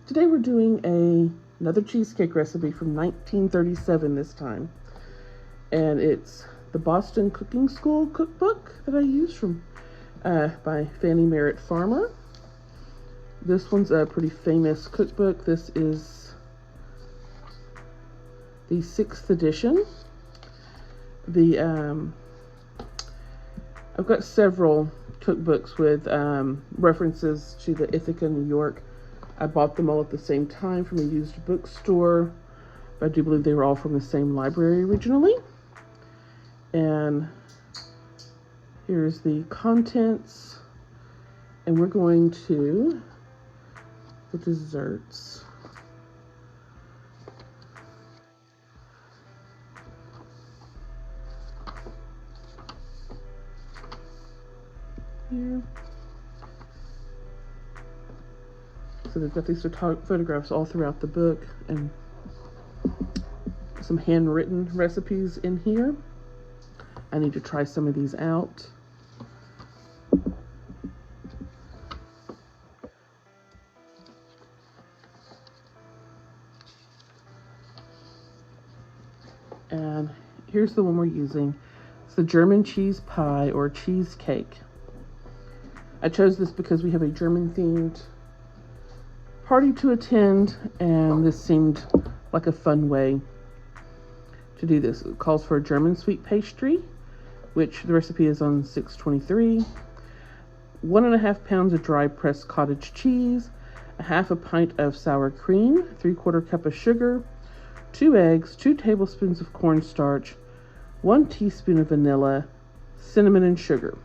Today we're doing another cheesecake recipe from 1937 this time. And it's the Boston Cooking School Cookbook that I use from by Fannie Merritt Farmer. This one's a pretty famous cookbook. This is the 6th edition. I've got several cookbooks with references to the Ithaca, New York. I bought them all at the same time from a used bookstore, but I do believe they were all from the same library originally. And here's the contents, and we're going to the desserts. Here. So they've got these photographs all throughout the book and some handwritten recipes in here. I need to try some of these out. And here's the one we're using. It's the German cheese pie or cheesecake. I chose this because we have a German themed party to attend, and this seemed like a fun way to do this. It calls for a German sweet pastry, which the recipe is on 623, 1.5 pounds of dry pressed cottage cheese, a half a pint of sour cream, 3/4 cup of sugar, 2 eggs, 2 tablespoons of cornstarch, 1 teaspoon of vanilla, cinnamon and sugar.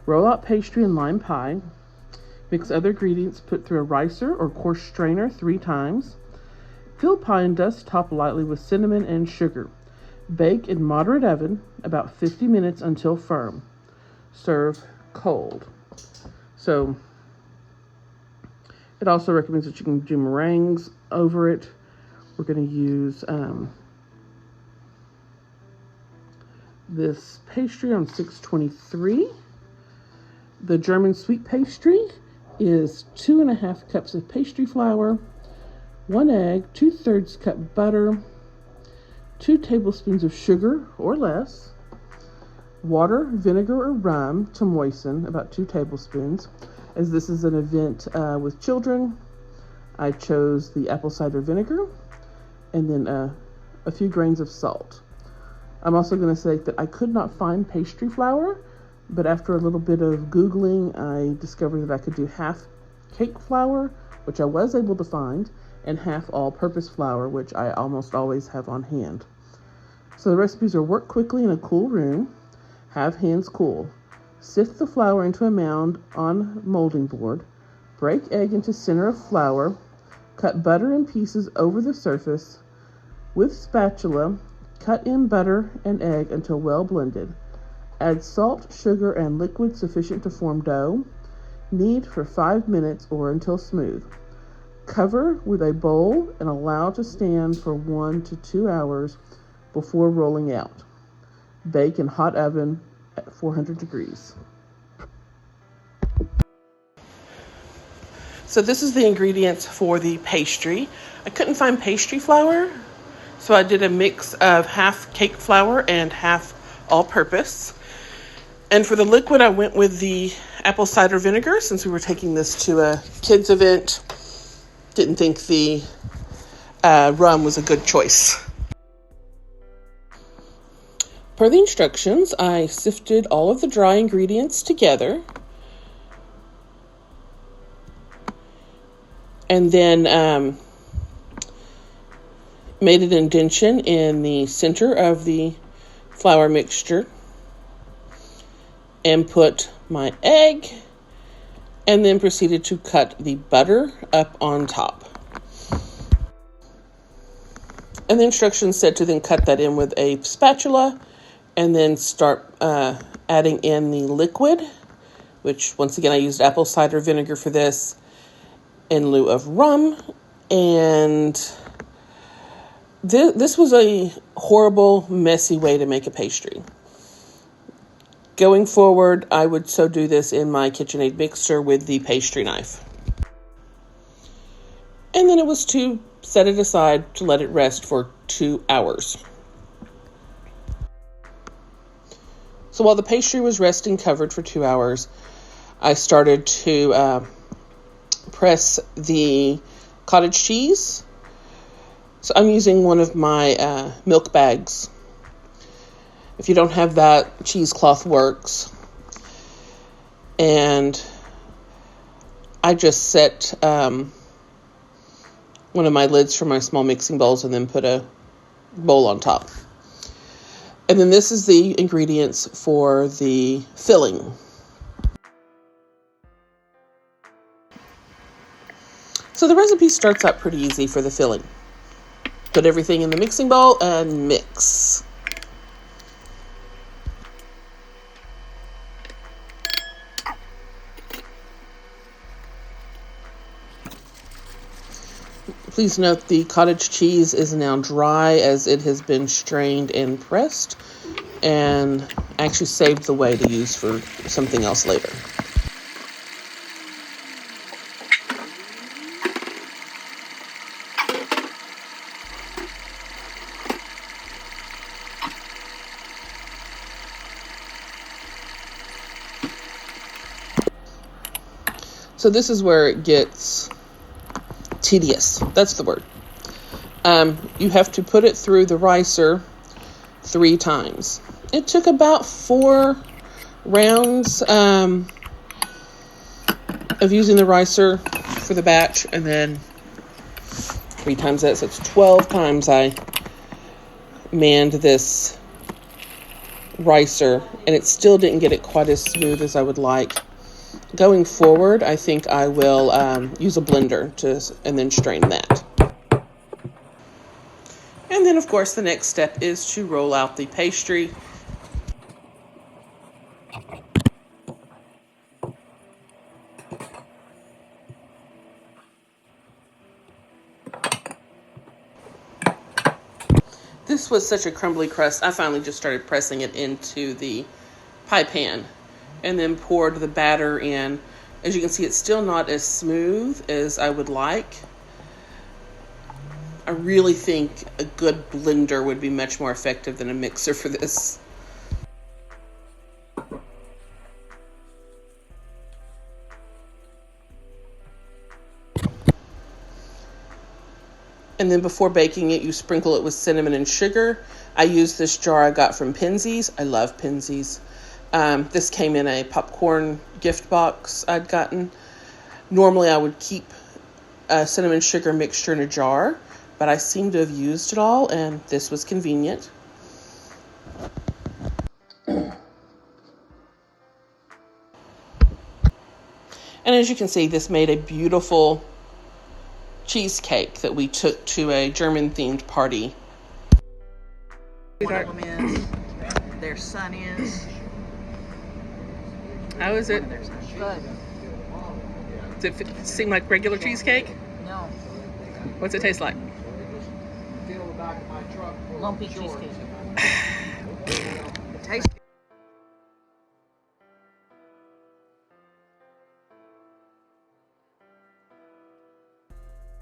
Roll out pastry and lime pie. Mix other ingredients, put through a ricer or coarse strainer 3 times. Fill pie and dust top lightly with cinnamon and sugar. Bake in moderate oven about 50 minutes until firm. Serve cold. So it also recommends that you can do meringues over it. We're going to use this pastry on 623. The German sweet pastry is 2.5 cups of pastry flour, 1 egg, 2/3 cup butter, 2 tablespoons of sugar or less, water, vinegar, or rum to moisten, about 2 tablespoons. As this is an event with children, I chose the apple cider vinegar, and then a few grains of salt. I'm also going to say that I could not find pastry flour, but after a little bit of Googling, I discovered that I could do half cake flour, which I was able to find, and half all-purpose flour, which I almost always have on hand. So the recipes are: work quickly in a cool room, have hands cool. Sift the flour into a mound on molding board, break egg into center of flour, cut butter in pieces over the surface. With spatula, cut in butter and egg until well blended. Add salt, sugar, and liquid sufficient to form dough. Knead for 5 minutes or until smooth. Cover with a bowl and allow to stand for 1 to 2 hours before rolling out. Bake in hot oven at 400 degrees. So this is the ingredients for the pastry. I couldn't find pastry flour, so I did a mix of half cake flour and half all-purpose. And for the liquid, I went with the apple cider vinegar, since we were taking this to a kids event. Didn't think the rum was a good choice. Per the instructions, I sifted all of the dry ingredients together, and then made an indentation in the center of the flour mixture, and put my egg, and then proceeded to cut the butter up on top. And the instructions said to then cut that in with a spatula, and then start adding in the liquid, which once again I used apple cider vinegar for this in lieu of rum. And this was a horrible, messy way to make a pastry. Going forward, I would so do this in my KitchenAid mixer with the pastry knife. And then it was to set it aside to let it rest for 2 hours. So while the pastry was resting covered for 2 hours, I started to press the cottage cheese. So I'm using one of my milk bags. If you don't have that, cheesecloth works. And I just set one of my lids for my small mixing bowls and then put a bowl on top. And then this is the ingredients for the filling. So the recipe starts out pretty easy for the filling. Put everything in the mixing bowl and mix. Please note the cottage cheese is now dry as it has been strained and pressed, and actually saved the whey to use for something else later. So this is where it gets tedious. That's the word. You have to put it through the ricer 3 times. It took about 4 rounds of using the ricer for the batch, and then 3 times that, so it's 12 times I manned this ricer, and it still didn't get it quite as smooth as I would like. Going forward, I think I will use a blender and then strain that. And then, of course, the next step is to roll out the pastry. This was such a crumbly crust, I finally just started pressing it into the pie pan and then poured the batter in. As you can see, it's still not as smooth as I would like. I really think a good blender would be much more effective than a mixer for this. And then before baking it, you sprinkle it with cinnamon and sugar. I use this jar I got from Penzeys. I love Penzeys. This came in a popcorn gift box I'd gotten. Normally I would keep a cinnamon sugar mixture in a jar, but I seem to have used it all, and this was convenient. And as you can see, this made a beautiful cheesecake that we took to a German-themed party. One of them is, their son is. How is it? Good. Does it seem like regular cheesecake? No. What's it taste like? Lumpy cheesecake. It tastes